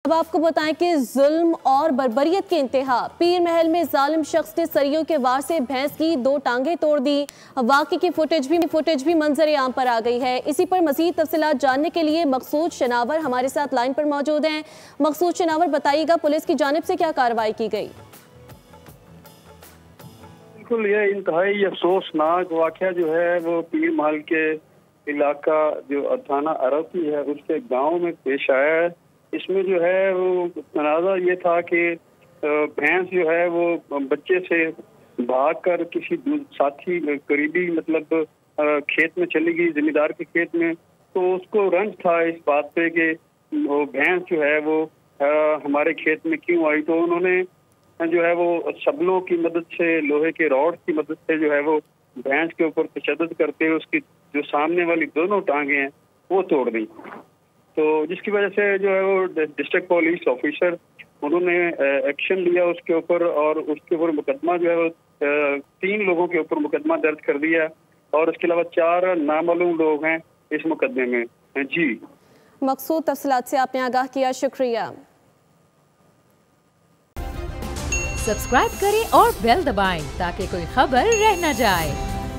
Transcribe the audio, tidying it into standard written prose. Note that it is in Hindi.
अब आपको बताएं कि जुल्म और बर्बरियत के इंतहा। पीर महल में जालिम शख्स ने सरियों के वार से भैंस की 2 टांगें तोड़ दी। वाक़े की फुटेज भी मंजर आम पर आ गई है। इसी पर मजीद तफसीलात जानने के लिए मकसूद शनावर हमारे साथ लाइन पर मौजूद हैं। मकसूद शनावर, बताइएगा पुलिस की जानिब से क्या कार्रवाई की गई? बिल्कुल, ये इंतहाई अफसोसनाक वाक़या जो है वो पीर महल के इलाका जो थाना अरवती है उसके गाँव में पेश आया है। इसमें जो है वो तनाज़ा ये था कि भैंस जो है वो बच्चे से भागकर किसी साथी करीबी मतलब खेत में चली गई, जमींदार के खेत में। तो उसको रंज था इस बात पे कि वो भैंस जो है वो हमारे खेत में क्यों आई। तो उन्होंने जो है वो सबलों की मदद से, लोहे के रॉड की मदद से जो है वो भैंस के ऊपर तशद्दुद करते हुए उसकी जो सामने वाली दोनों टांगे हैं वो तोड़ दी। तो जिसकी वजह से जो है वो डिस्ट्रिक्ट पुलिस ऑफिसर उन्होंने एक्शन लिया उसके ऊपर, और उसके ऊपर मुकदमा जो है वो 3 लोगों के ऊपर मुकदमा दर्ज कर दिया, और उसके अलावा 4 नामालूम लोग हैं इस मुकदमे में। जी मकसूद, तफसीलात से आपने आगाह किया, शुक्रिया। सब्सक्राइब करें और बेल दबाएं ताकि कोई खबर रह न जाए।